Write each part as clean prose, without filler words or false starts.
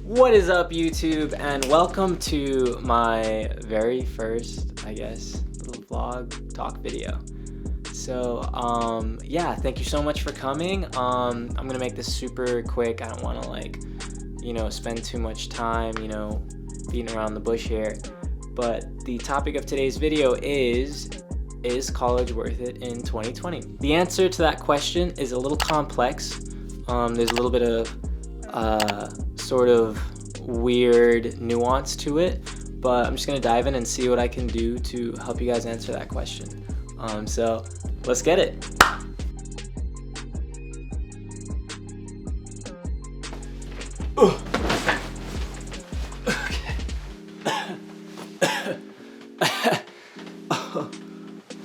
What is up, YouTube, and welcome to my very first, little vlog talk video. So, yeah, thank you so much for coming. I'm gonna make this super quick. I don't want to spend too much time, beating around the bush here. But the topic of today's video is college worth it in 2020? The answer to that question is a little complex. There's a little bit of sort of weird nuance to it, but I'm just gonna dive in and see what I can do to help you guys answer that question. So let's get it.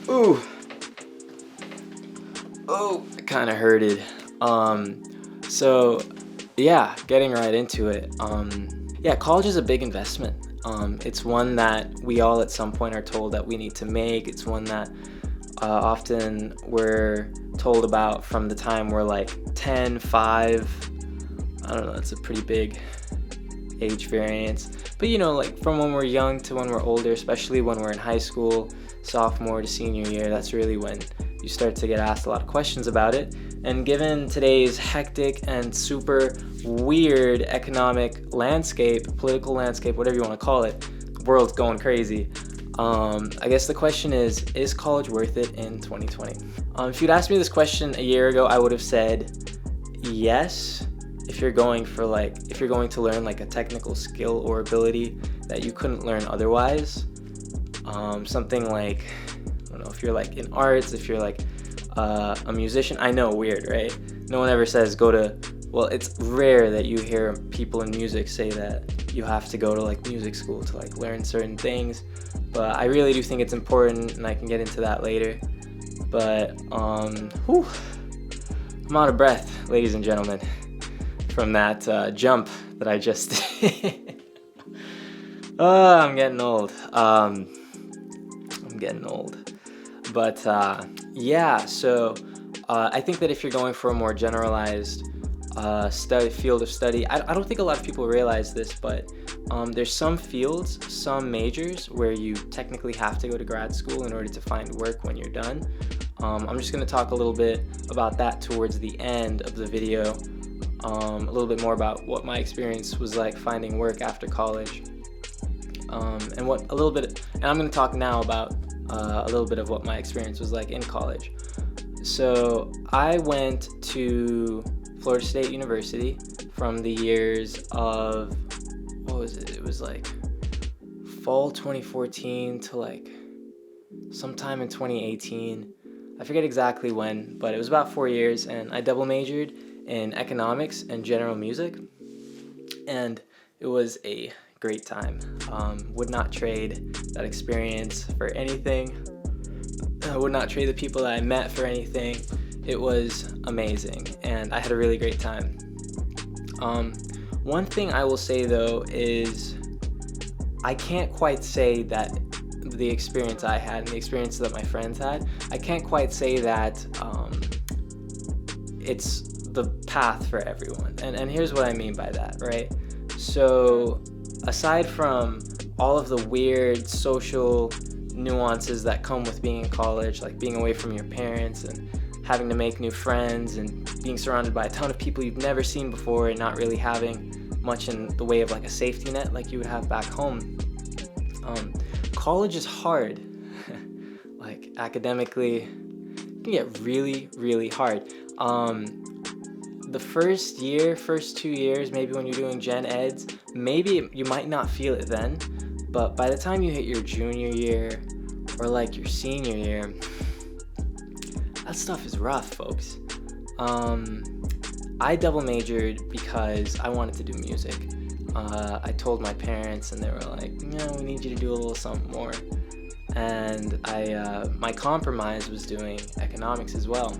Ooh. Oh, it kind of hurted. So yeah, getting right into it. Yeah, college is a big investment. It's one that we all at some point are told that we need to make. It's one that often we're told about from the time we're like 10, 5. I don't know, it's a pretty big age variance. But like from when we're young to when we're older, especially when we're in high school, sophomore to senior year, that's really when you start to get asked a lot of questions about it. And given today's hectic and super weird economic landscape, political landscape, whatever you want to call it, the world's going crazy. I guess the question is college worth it in 2020? If you'd asked me this question a year ago, I would have said yes. If you're going to learn like a technical skill or ability that you couldn't learn otherwise, something like, I don't know, if you're like in arts, if you're like a musician. I know, weird, right? No one ever says it's rare that you hear people in music say that you have to go to like music school to like learn certain things, but I really do think it's important, and I can get into that later. But I'm out of breath, ladies and gentlemen, from that jump that I just did. I'm getting old. But yeah, so I think that if you're going for a more generalized field of study, I don't think a lot of people realize this, but there's some fields, some majors where you technically have to go to grad school in order to find work when you're done. I'm just going to talk a little bit about that towards the end of the video, a little bit more about what my experience was like finding work after college, and I'm going to talk now about a little bit of what my experience was like in college. So I went to Florida State University from the years of, it was like fall 2014 to like sometime in 2018. I forget exactly when, but it was about 4 years, and I double majored in economics and general music, and it was a great time. Would not trade that experience for anything. I would not trade the people that I met for anything. It was amazing, and I had a really great time. One thing I will say though is I can't quite say that the experience I had and the experience that my friends had, I can't quite say that it's the path for everyone. And here's what I mean by that, right? So aside from all of the weird social nuances that come with being in college, like being away from your parents and having to make new friends and being surrounded by a ton of people you've never seen before and not really having much in the way of like a safety net like you would have back home, college is hard. Like academically, it can get really, really hard. The first 2 years, maybe when you're doing gen eds, maybe you might not feel it then, but by the time you hit your junior year or like your senior year, that stuff is rough, folks. I double majored because I wanted to do music. I told my parents, and they were like, we need you to do a little something more. And my compromise was doing economics as well.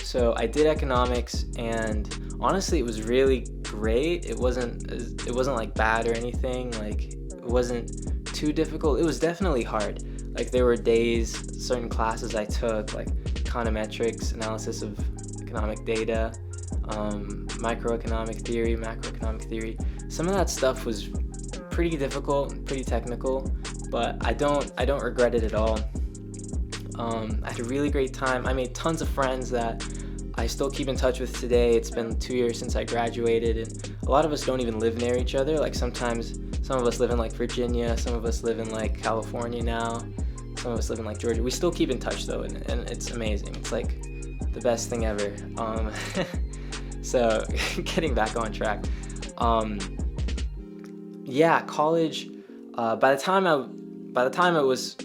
So I did economics, and honestly, it was really great. It wasn't like bad or anything. Like, it wasn't too difficult. It was definitely hard. Like, there were days, certain classes I took, like econometrics, analysis of economic data, microeconomic theory, macroeconomic theory. Some of that stuff was pretty difficult, pretty technical, but I don't regret it at all. I had a really great time. I made tons of friends that I still keep in touch with today. It's been 2 years since I graduated, and a lot of us don't even live near each other. Like sometimes some of us live in like Virginia, some of us live in like California now, some of us live in like Georgia. We still keep in touch though, and it's amazing. It's like the best thing ever. So getting back on track. Yeah, college. By the time it was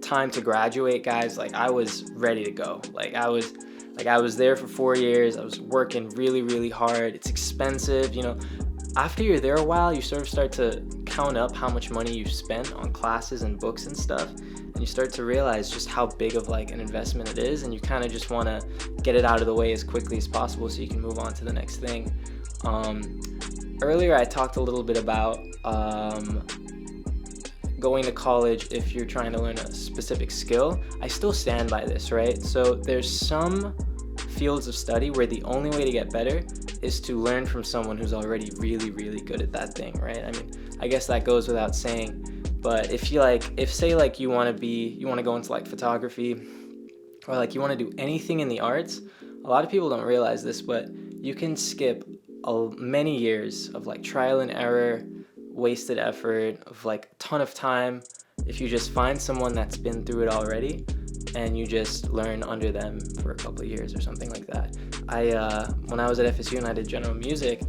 time to graduate, guys, like I was ready to go. I was there for 4 years. I was working really, really hard. It's expensive, you know. After you're there a while, you sort of start to count up how much money you've spent on classes and books and stuff, and you start to realize just how big of like an investment it is, and you kind of just want to get it out of the way as quickly as possible so you can move on to the next thing. Earlier I talked a little bit about going to college if you're trying to learn a specific skill. I still stand by this, right? So there's some fields of study where the only way to get better is to learn from someone who's already really, really good at that thing, right? I mean, I guess that goes without saying, but if you say you want to go into like photography, or like you want to do anything in the arts, a lot of people don't realize this, but you can skip many years of like trial and error, wasted effort, of like a ton of time if you just find someone that's been through it already and you just learn under them for a couple of years or something like that. When I was at FSU and I did general music,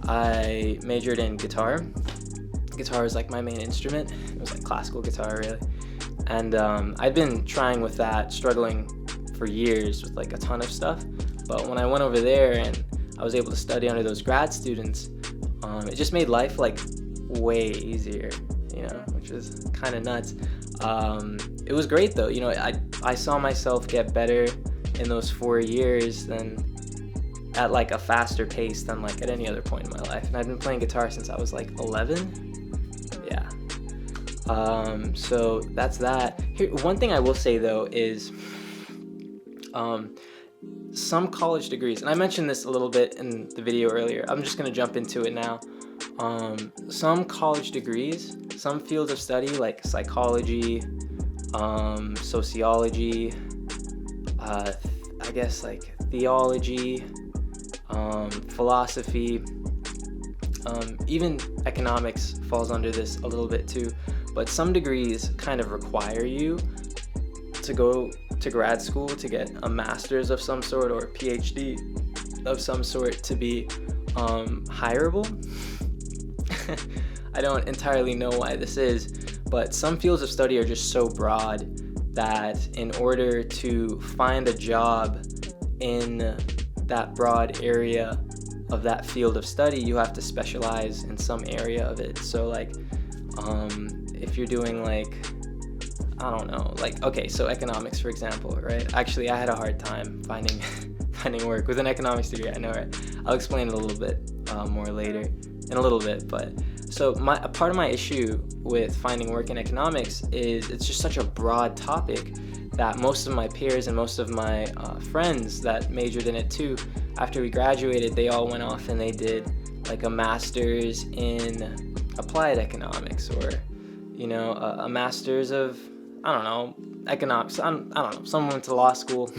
I majored in guitar. Guitar is like my main instrument. It was like classical guitar, really. And I'd been trying with that, struggling for years with like a ton of stuff. But when I went over there and I was able to study under those grad students, it just made life like way easier, you know, which was kind of nuts. It was great though, you know. I saw myself get better in those 4 years than at like a faster pace than like at any other point in my life. And I've been playing guitar since I was like 11. Yeah. So that's that. Here, one thing I will say though is some college degrees, and I mentioned this a little bit in the video earlier, I'm just going to jump into it now. Some college degrees, some fields of study like psychology, sociology, I guess like theology, philosophy, even economics falls under this a little bit too, but some degrees kind of require you to go to grad school to get a master's of some sort or a PhD of some sort to be hireable. I don't entirely know why this is, but some fields of study are just so broad that in order to find a job in that broad area of that field of study, you have to specialize in some area of it. So like if you're doing like, I don't know, like, okay, so economics, for example, right? Actually, I had a hard time finding work with an economics degree, I know, right? I'll explain it a little bit more later in a little bit, but so a part of my issue with finding work in economics is it's just such a broad topic that most of my peers and most of my friends that majored in it too, after we graduated, they all went off and they did like a master's in applied economics, or, you know, a master's of, I don't know, economics. I don't know. Some went to law school.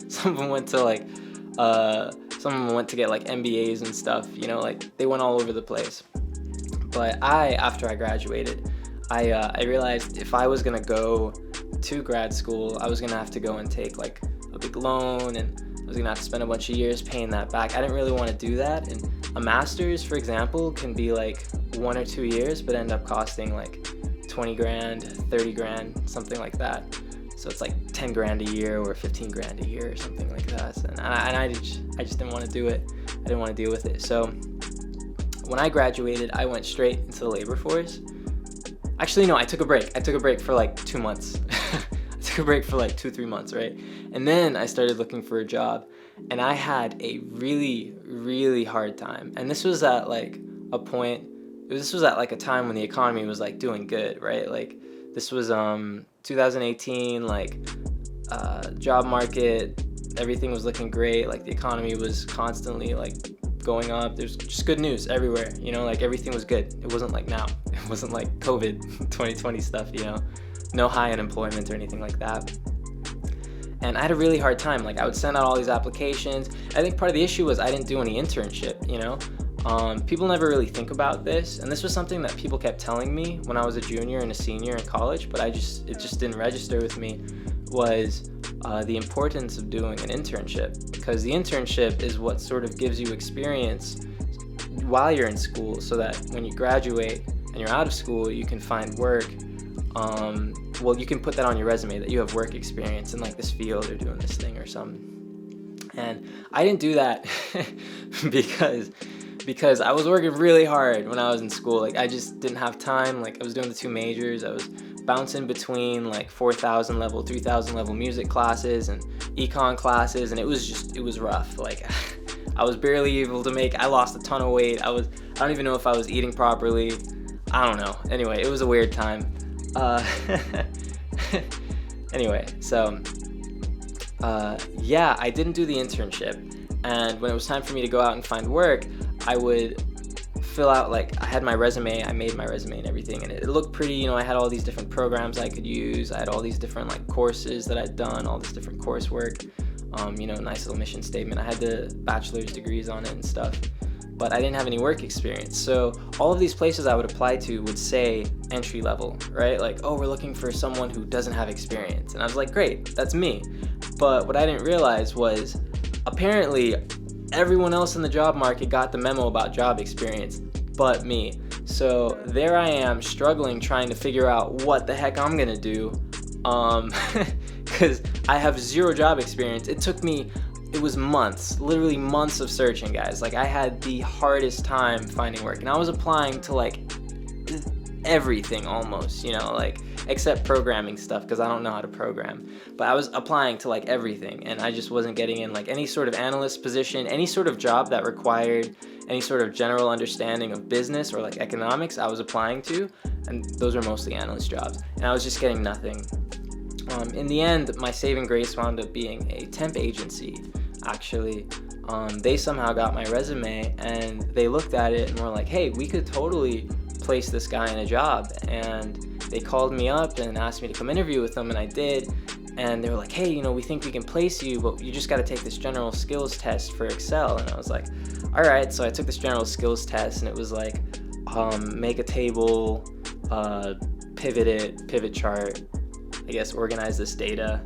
Some of them went to like, some of them went to get like MBAs and stuff, you know, like they went all over the place. But after I graduated, I realized if I was gonna go to grad school, I was gonna have to go and take like a big loan, and I was gonna have to spend a bunch of years paying that back. I didn't really want to do that. And a master's, for example, can be like 1 or 2 years, but end up costing like 20 grand, 30 grand, something like that. So it's like 10 grand a year or 15 grand a year or something like that. And I just didn't want to do it. I didn't want to deal with it. So when I graduated, I went straight into the labor force. Actually, no, I took a break. I took a break for like 2 months. I took a break for like 2-3 months, right? And then I started looking for a job, and I had a really, really hard time. And this was at like a point, this was at like a time when the economy was like doing good, right? Like this was 2018, like job market, everything was looking great. Like the economy was constantly like going up. There's just good news everywhere, you know, like everything was good. It wasn't like now. It wasn't like COVID 2020 stuff, you know, no high unemployment or anything like that. And I had a really hard time. Like I would send out all these applications. I think part of the issue was I didn't do any internship, you know. People never really think about this, and this was something that people kept telling me when I was a junior and a senior in college, but it just didn't register with me, was the importance of doing an internship, because the internship is what sort of gives you experience while you're in school, so that when you graduate and you're out of school, you can find work. Well, you can put that on your resume that you have work experience in like this field or doing this thing or something. And I didn't do that because I was working really hard when I was in school. Like I just didn't have time. Like I was doing the 2 majors. I was bouncing between like 4,000 level, 3,000 level music classes and econ classes, and it was rough. Like I was barely able to I lost a ton of weight. I don't even know if I was eating properly. I don't know. Anyway, it was a weird time. Anyway, so yeah, I didn't do the internship, and when it was time for me to go out and find work, I would fill out, like, I had my resume, I made my resume and everything, and it looked pretty, you know. I had all these different programs I could use, I had all these different like courses that I'd done, all this different coursework, you know, nice little mission statement. I had the bachelor's degrees on it and stuff, but I didn't have any work experience. So all of these places I would apply to would say entry level, right? Like, oh, we're looking for someone who doesn't have experience. And I was like, great, that's me. But what I didn't realize was apparently everyone else in the job market got the memo about job experience but me. So there I am struggling, trying to figure out what the heck I'm gonna do, because I have 0 job experience. It was months, literally months of searching, guys. Like I had the hardest time finding work, and I was applying to like everything almost, you know, like except programming stuff, because I don't know how to program. But I was applying to like everything, and I just wasn't getting in like any sort of analyst position, any sort of job that required any sort of general understanding of business or like economics. I was applying to, and those are mostly analyst jobs, and I was just getting nothing. In the end, my saving grace wound up being a temp agency. Actually, they somehow got my resume, and they looked at it and were like, hey, we could totally place this guy in a job. And they called me up and asked me to come interview with them, and I did. And they were like, hey, you know, we think we can place you, but you just got to take this general skills test for Excel. And I was like, all right. So I took this general skills test, and it was like, make a table, pivot chart, I guess organize this data.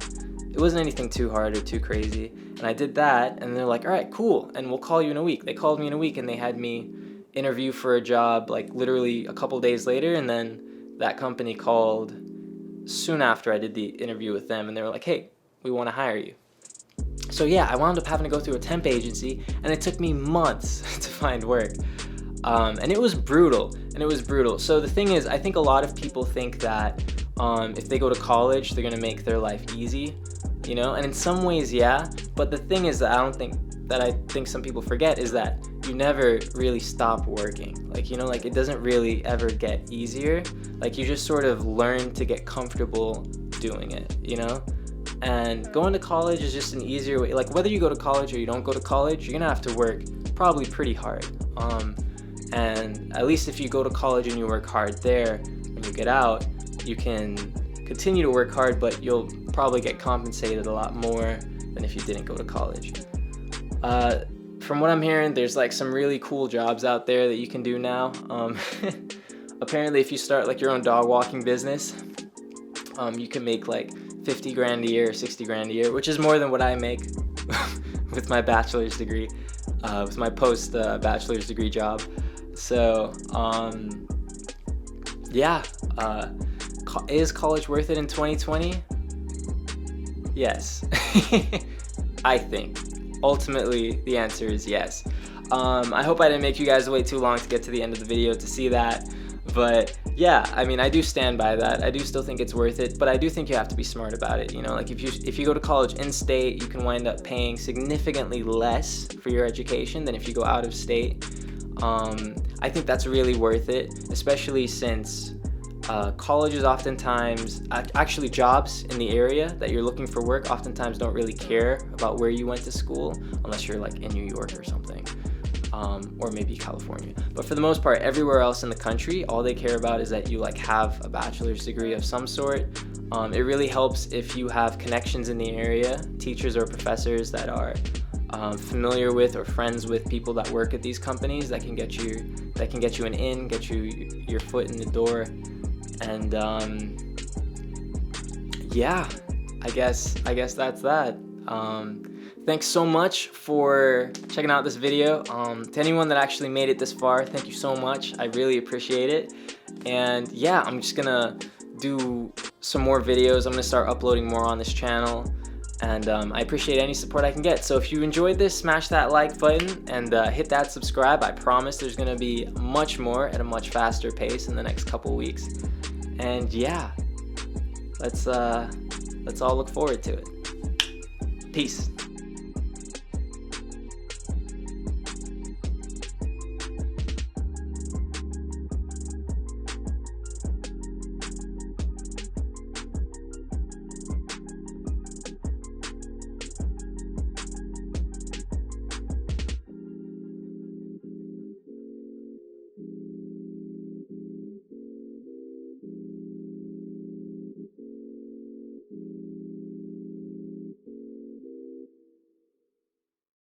It wasn't anything too hard or too crazy. And I did that, and they're like, all right, cool, and we'll call you in a week. They called me in a week, and they had me interview for a job like literally a couple days later, and then that company called soon after I did the interview with them, and they were like, hey, we want to hire you. So yeah, I wound up having to go through a temp agency, and it took me months to find work. And it was brutal, So the thing is, I think a lot of people think that if they go to college, they're going to make their life easy, you know? And in some ways, yeah. But the thing is that I think some people forget is that you never really stop working. Like, you know, like it doesn't really ever get easier. Like you just sort of learn to get comfortable doing it, you know? And going to college is just an easier way. Like whether you go to college or you don't go to college, you're going to have to work probably pretty hard. And at least if you go to college and you work hard there, when you get out, you can continue to work hard, but you'll probably get compensated a lot more than if you didn't go to college. From what I'm hearing, there's like some really cool jobs out there that you can do now. Apparently, if you start like your own dog walking business, you can make like 50 grand a year, 60 grand a year, which is more than what I make with my bachelor's degree, with my post bachelor's degree job. So, yeah, is college worth it in 2020? Yes, I think. Ultimately, the answer is yes. I hope I didn't make you guys wait too long to get to the end of the video to see that. But yeah, I mean, I do stand by that. I do still think it's worth it, but I do think you have to be smart about it. You know, like if you go to college in state, you can wind up paying significantly less for your education than if you go out of state. I think that's really worth it, especially since colleges oftentimes, actually jobs in the area that you're looking for work oftentimes don't really care about where you went to school unless you're like in New York or something. or maybe California. But for the most part, everywhere else in the country, all they care about is that you like have a bachelor's degree of some sort. It really helps if you have connections in the area, teachers or professors that are familiar with or friends with people that work at these companies that can get you an in, get you your foot in the door. And yeah, I guess that's that. Thanks so much for checking out this video. To anyone that actually made it this far, thank you so much. I really appreciate it. And yeah, I'm just gonna do some more videos. I'm gonna start uploading more on this channel. And I appreciate any support I can get. So if you enjoyed this, smash that like button and hit that subscribe. I promise there's gonna be much more at a much faster pace in the next couple weeks. And yeah, let's all look forward to it. Peace.